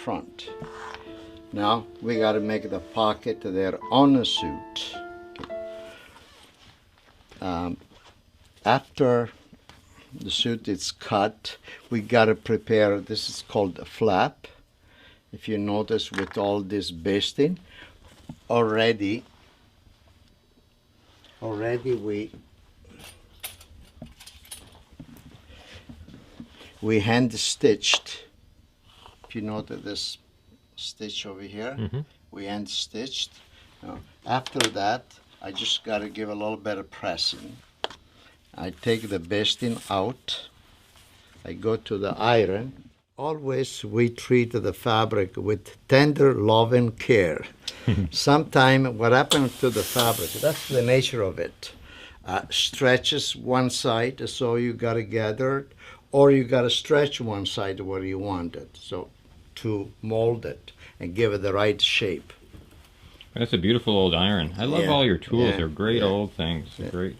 front. Now we got to make the pocket there on the suit. After the suit is cut, we got to prepare, this is called a flap. If you notice with all this basting, already we hand stitched. If you notice this stitch over here, we hand stitched. Now, after that, I just got to give a little bit of pressing. I take the basting out. I go to the iron. Always we treat the fabric with tender love and care. Sometimes what happens to the fabric, that's the nature of it. Stretches one side, so you got to gather it, or you got to stretch one side where you want it, so to mold it and give it the right shape. That's a beautiful old iron. I love all your tools. They're great old things. They're great.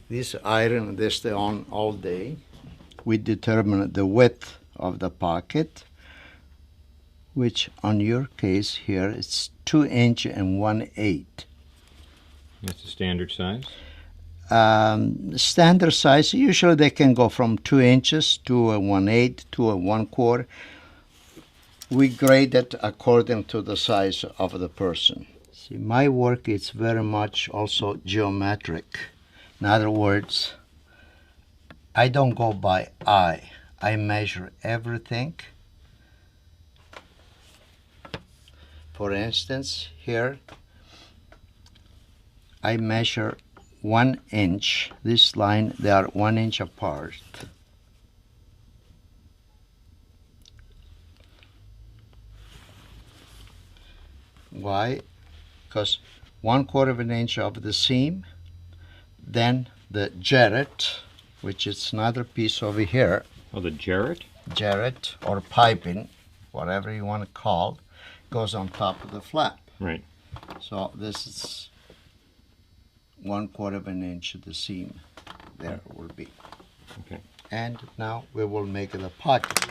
This iron, they stay on all day. We determine the width of the pocket, which on your case here, it's 2 inch and 1/8. That's the standard size? Standard size, usually they can go from 2 inches to a 1/8 to a 1/4. We grade it according to the size of the person. See, my work is very much also geometric. In other words, I don't go by eye. I measure everything. For instance, here I measure 1 inch. This line, they are 1 inch apart. Why? Because 1/4 of an inch of the seam, then the jarret, which is another piece over here. Oh, the jarret? Jarret or piping, whatever you want to call, goes on top of the flap. Right. So this is 1/4 of an inch of the seam. There will be. Okay. And now we will make the pocket.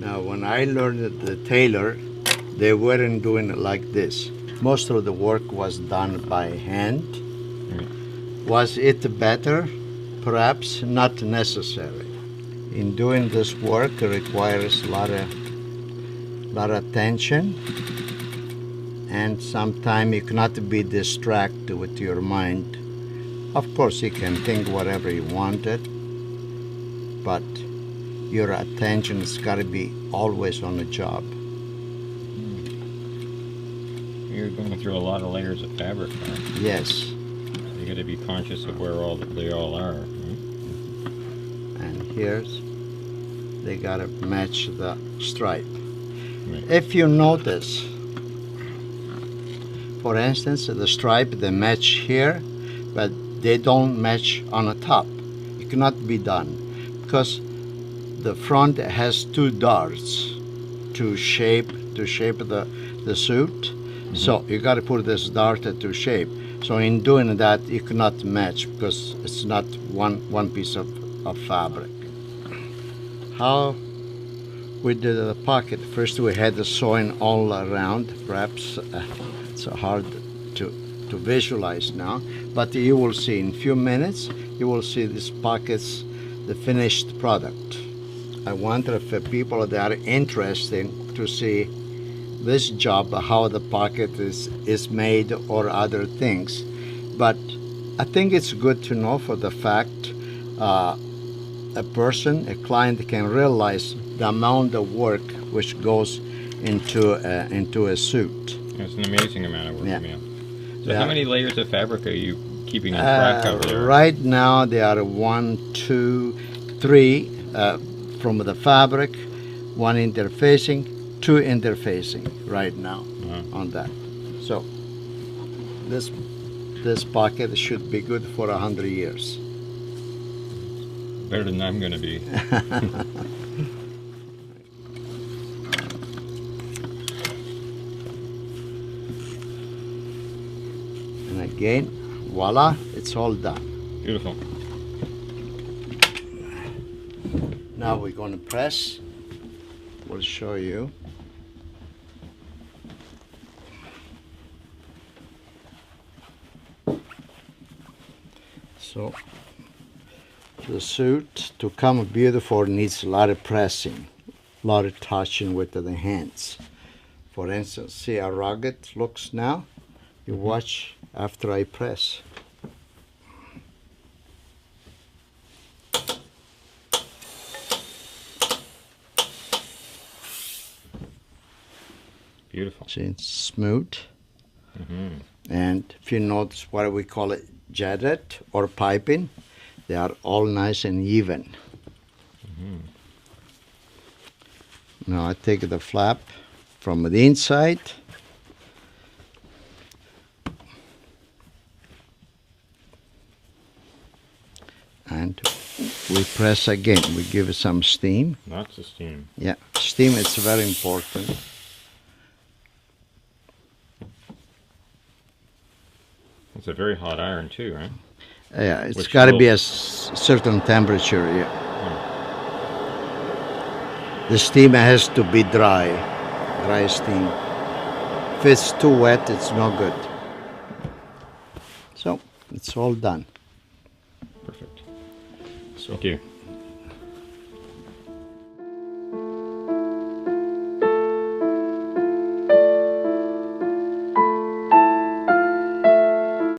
Now, when I learned at the tailor, they weren't doing it like this. Most of the work was done by hand. Was it better? Perhaps not necessary. In doing this work, it requires a lot of attention, and sometimes you cannot be distracted with your mind. Of course, you can think whatever you wanted, but your attention has got to be always on the job. You're going through a lot of layers of fabric now. Yes. You got to be conscious of where they all are. Right? And here's, they got to match the stripe. Right. If you notice, for instance, the stripe, they match here, but they don't match on the top. It cannot be done because the front has 2 darts to shape the suit. So you got to put this dart to shape. So in doing that, you cannot match because it's not one piece of fabric. How we did the pocket? First, we had the sewing all around. Perhaps it's hard to visualize now, but you will see in a few minutes. You will see these pockets, the finished product. I wonder if people that are interested to see this job, how the pocket is made or other things. But I think it's good to know for the fact a client can realize the amount of work which goes into a suit. It's an amazing amount of work. Yeah. So how many layers of fabric are you keeping in track over there? Right now there are 1, 2, 3 from the fabric, 1 interfacing, 2 interfacing right now on that. So this pocket should be good for 100 years. Better than I'm going to be. And again, Voila, it's all done. Beautiful. Now we're going to press. We'll show you. So the suit to come beautiful needs a lot of pressing, a lot of touching with the hands. For instance, see how rugged it looks now? You watch after I press. Beautiful. See, it's smooth. Mm-hmm. And if you notice what we call it, jetted or piping, they are all nice and even. Mm-hmm. Now I take the flap from the inside. And we press again. We give it some steam. Lots of steam. Yeah, steam is very important. It's a very hot iron too, right? Yeah, it's Which got to will- be a certain temperature. Yeah. The steam has to be dry steam. If it's too wet, it's no good. So it's all done. Perfect. So Thank you.